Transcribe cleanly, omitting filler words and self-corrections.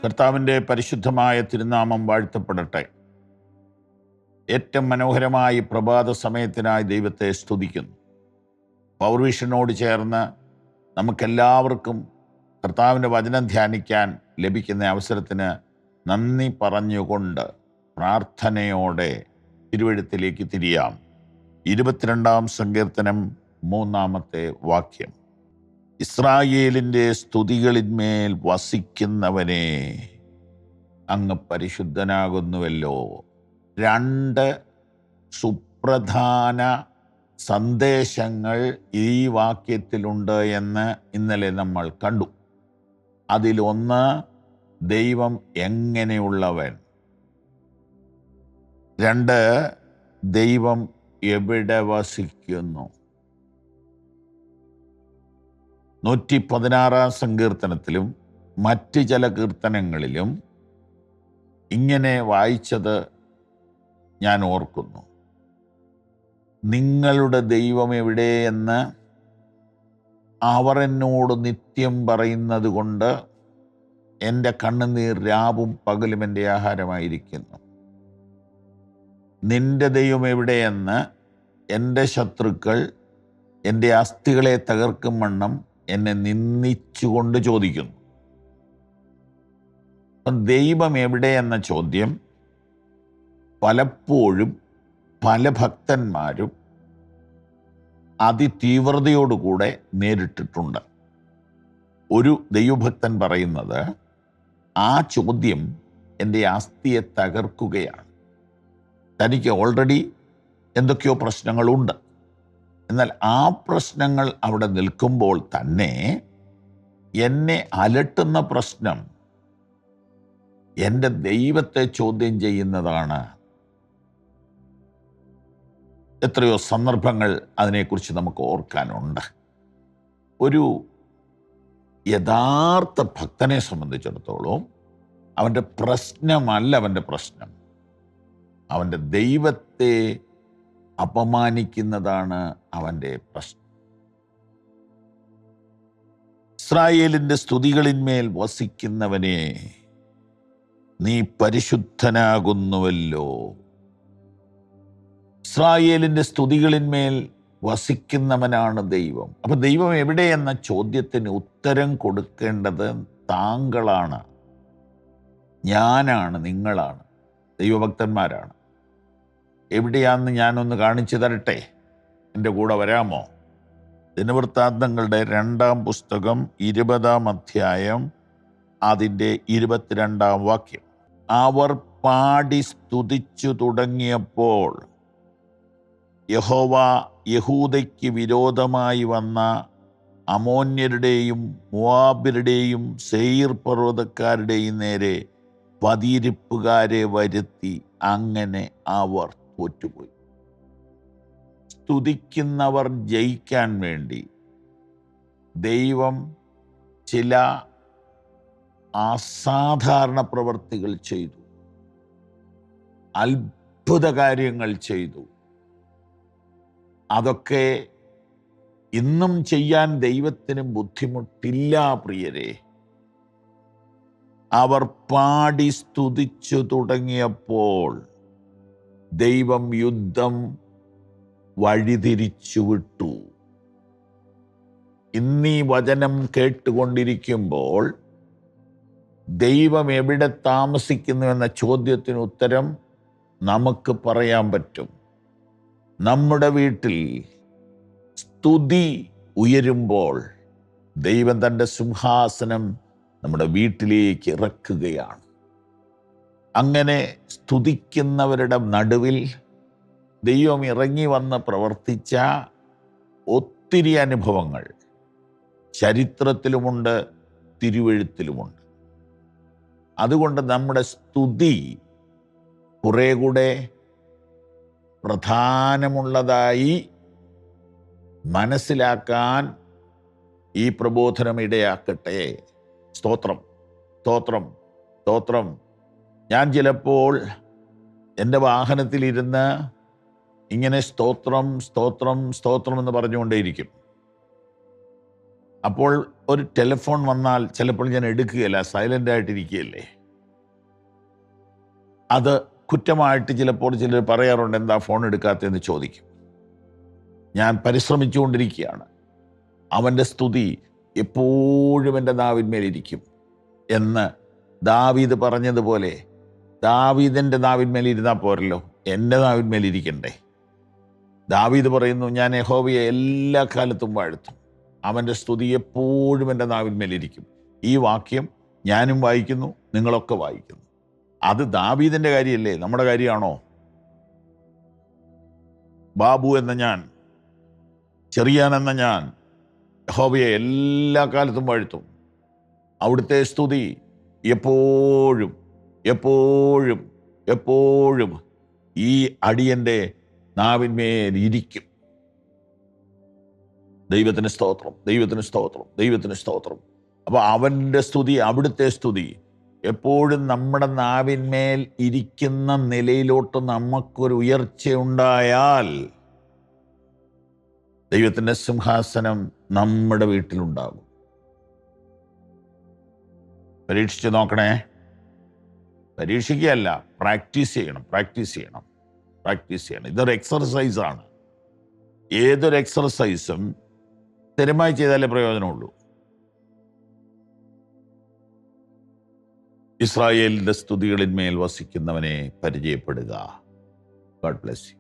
കർത്താവിൻ്റെ പരിശുദ്ധമായ തിരുനാമം വാഴ്ത്തപ്പെടട്ടെ. ഏറ്റവും മനോഹരമായ പ്രഭാത സമയത്തിനായി ദൈവത്തെ സ്തുതിക്കുന്നു. പൗർവിഷനോട് ചേർന്ന് നമുക്കെല്ലാവർക്കും കർത്താവിൻ്റെ വചനം ധ്യാനിക്കാൻ ലഭിക്കുന്ന അവസരത്തിന് നന്ദി പറഞ്ഞുകൊണ്ട് പ്രാർത്ഥനയോടെ തിരുവെഴുത്തിലേക്ക് തിരിയാം. 22-ാം സങ്കീർത്തനം 3-ാമത്തെ വാക്യം. ഇസ്രായേലിൻ്റെ സ്തുതികളിന്മേൽ വസിക്കുന്നവനെ അങ്ങ് പരിശുദ്ധനാകുന്നുവല്ലോ. 2 സുപ്രധാന സന്ദേശങ്ങൾ ഈ വാക്യത്തിലുണ്ട് എന്ന് ഇന്നലെ നമ്മൾ കണ്ടു. അതിലൊന്ന്, ദൈവം എങ്ങനെയുള്ളവൻ. 2, ദൈവം എവിടെ വസിക്കുന്നു. 116-ാം സങ്കീർത്തനത്തിലും മറ്റ് ചില കീർത്തനങ്ങളിലും ഇങ്ങനെ വായിച്ചത് ഞാൻ ഓർക്കുന്നു. നിങ്ങളുടെ ദൈവം എവിടെയെന്ന് അവർ എന്നോട് നിത്യം പറയുന്നത് കൊണ്ട് എൻ്റെ കണ്ണുനീർ രാവും പകലും എൻ്റെ ആഹാരമായിരിക്കുന്നു. നിന്റെ ദൈവം എവിടെയെന്ന് എൻ്റെ ശത്രുക്കൾ എൻ്റെ അസ്ഥികളെ തകർക്കും വണ്ണം എന്നെ നിന്ദിച്ചുകൊണ്ട് ചോദിക്കുന്നു. ദൈവം എവിടെയെന്ന ചോദ്യം പലപ്പോഴും പല ഭക്തന്മാരും അതിതീവ്രതയോടുകൂടെ നേരിട്ടിട്ടുണ്ട്. ഒരു ദൈവഭക്തൻ പറയുന്നത്, ആ ചോദ്യം എൻ്റെ അസ്ഥിയെ തകർക്കുകയാണ്. തനിക്ക് ഓൾറെഡി എന്തൊക്കെയോ പ്രശ്നങ്ങളുണ്ട്. എന്നാൽ ആ പ്രശ്നങ്ങൾ അവിടെ നിൽക്കുമ്പോൾ തന്നെ എന്നെ അലട്ടുന്ന പ്രശ്നം എൻ്റെ ദൈവത്തെ ചോദ്യം ചെയ്യുന്നതാണ്. എത്രയോ സന്ദർഭങ്ങൾ അതിനെക്കുറിച്ച് നമുക്ക് ഓർക്കാനുണ്ട്. ഒരു യഥാർത്ഥ ഭക്തനെ സംബന്ധിച്ചിടത്തോളം അവൻ്റെ പ്രശ്നമല്ല അവൻ്റെ പ്രശ്നം, അവൻ്റെ ദൈവത്തെ അപമാനിക്കുന്നതാണ് അവൻ്റെ പ്രശ്നം. ഇസ്രായേലിൻ്റെ സ്തുതികളിന്മേൽ വസിക്കുന്നവനെ നീ പരിശുദ്ധനാകുന്നുവല്ലോ. ഇസ്രായേലിൻ്റെ സ്തുതികളിന്മേൽ വസിക്കുന്നവനാണ് ദൈവം. അപ്പം ദൈവം എവിടെയെന്ന ചോദ്യത്തിന് ഉത്തരം കൊടുക്കേണ്ടത് താങ്കളാണ്, ഞാനാണ്, നിങ്ങളാണ്, ദൈവഭക്തന്മാരാണ്. എവിടെയാണെന്ന് ഞാനൊന്ന് കാണിച്ചു തരട്ടെ? എൻ്റെ കൂടെ വരാമോ? ദിനവൃത്താന്തങ്ങളുടെ 2-ാം പുസ്തകം 20-ാം അധ്യായം അതിൻ്റെ 22-ാം വാക്യം. അവർ പാടി സ്തുതിച്ചു തുടങ്ങിയപ്പോൾ യഹോവ യഹൂദയ്ക്ക് വിരോധമായി വന്ന അമോന്യരുടെയും മോവാബ്യരുടെയും സെയീർ പർവ്വതക്കാരുടെയും നേരെ പതിയിരിപ്പുകാരെ വരുത്തി. അങ്ങനെ അവർ തോറ്റുപോയി. സ്തുതിക്കുന്നവർ ജയിക്കാൻ വേണ്ടി ദൈവം ചില അസാധാരണ പ്രവർത്തികൾ ചെയ്തു, അത്ഭുത കാര്യങ്ങൾ ചെയ്തു. അതൊക്കെ ഇന്നും ചെയ്യാൻ ദൈവത്തിന് ബുദ്ധിമുട്ടില്ല പ്രിയരെ. അവർ പാടി സ്തുതിച്ചു തുടങ്ങിയപ്പോൾ ദൈവം യുദ്ധം വഴിതിരിച്ചു വിട്ടു. ഇന്നീ വചനം കേട്ടുകൊണ്ടിരിക്കുമ്പോൾ ദൈവം എവിടെ താമസിക്കുന്നു എന്ന ചോദ്യത്തിന് ഉത്തരം നമുക്ക് പറയാൻ പറ്റും. നമ്മുടെ വീട്ടിൽ സ്തുതി ഉയരുമ്പോൾ ദൈവം തൻ്റെ സിംഹാസനം നമ്മുടെ വീട്ടിലേക്ക് ഇറക്കുകയാണ്. അങ്ങനെ സ്തുതിക്കുന്നവരുടെ നടുവിൽ ദൈവം ഇറങ്ങി വന്ന് പ്രവർത്തിച്ച ഒത്തിരി അനുഭവങ്ങൾ ചരിത്രത്തിലുമുണ്ട്, തിരുവെഴുത്തിലുമുണ്ട്. അതുകൊണ്ട് നമ്മുടെ സ്തുതി കുറേ കൂടെ പ്രധാനമുള്ളതായി മനസ്സിലാക്കാൻ ഈ പ്രബോധനം ഇടയാക്കട്ടെ. സ്തോത്രം, സ്തോത്രം, സ്തോത്രം. ഞാൻ ചിലപ്പോൾ എൻ്റെ വാഹനത്തിലിരുന്ന് ഇങ്ങനെ സ്തോത്രം, സ്തോത്രം, സ്തോത്രം എന്ന് പറഞ്ഞുകൊണ്ടേയിരിക്കും. അപ്പോൾ ഒരു ടെലിഫോൺ വന്നാൽ ചിലപ്പോൾ ഞാൻ എടുക്കുകയില്ല, സൈലൻ്റ് ആയിട്ടിരിക്കുകയല്ലേ. അത് കുറ്റമായിട്ട് ചിലപ്പോൾ ചിലർ പറയാറുണ്ട്, എന്താ ഫോൺ എടുക്കാത്തതെന്ന് ചോദിക്കും. ഞാൻ പരിശ്രമിച്ചുകൊണ്ടിരിക്കുകയാണ്. അവൻ്റെ സ്തുതി എപ്പോഴും എൻ്റെ നാവിന്മേലിരിക്കും എന്ന് ദാവീദ് പറഞ്ഞതുപോലെ, ദാവീദിൻ്റെ നാവിന്മേലിരുന്നാൽ പോരല്ലോ, എൻ്റെ നാവിന്മേലിരിക്കണ്ടേ. ദാവീദ് പറയുന്നു, ഞാൻ യഹോവയെ എല്ലാ കാലത്തും വാഴ്ത്തും, അവൻ്റെ സ്തുതി എപ്പോഴും എൻ്റെ നാവിന്മേലിരിക്കും. ഈ വാക്യം ഞാനും വായിക്കുന്നു, നിങ്ങളൊക്കെ വായിക്കുന്നു. അത് ദാവീദിൻ്റെ കാര്യമല്ലേ, നമ്മുടെ കാര്യമാണോ? ബാബു എന്ന ഞാൻ, ചെറിയാൻ എന്ന ഞാൻ യഹോവയെ എല്ലാ കാലത്തും വാഴ്ത്തും. അവിടുത്തെ സ്തുതി എപ്പോഴും എപ്പോഴും എപ്പോഴും ഈ അടിയൻ്റെ നാവിന്മേൽ ഇരിക്കും. ദൈവത്തിന് സ്തോത്രം, ദൈവത്തിന് സ്തോത്രം, ദൈവത്തിന് സ്തോത്രം. അപ്പോൾ അവൻ്റെ സ്തുതി, അവിടുത്തെ സ്തുതി എപ്പോഴും നമ്മുടെ നാവിന്മേൽ ഇരിക്കുന്ന നിലയിലോട്ട് നമുക്കൊരു ഉയർച്ചയുണ്ടായാൽ ദൈവത്തിൻ്റെ സിംഹാസനം നമ്മുടെ വീട്ടിലുണ്ടാകും. പരീക്ഷിച്ച് നോക്കണേ. പരീക്ഷിക്കുകയല്ല, പ്രാക്ടീസ് ചെയ്യണം, പ്രാക്ടീസ് ചെയ്യണം, പ്രാക്ടീസ് ചെയ്യണം. ഇതൊരു എക്സർസൈസാണ്. ഏതൊരു എക്സർസൈസും സ്ഥിരമായി ചെയ്താലേ പ്രയോജനമുള്ളൂ. ഇസ്രായേലിൻ്റെ സ്തുതികളിന്മേൽ വസിക്കുന്നവനെ പരിചയപ്പെടുക. God bless U.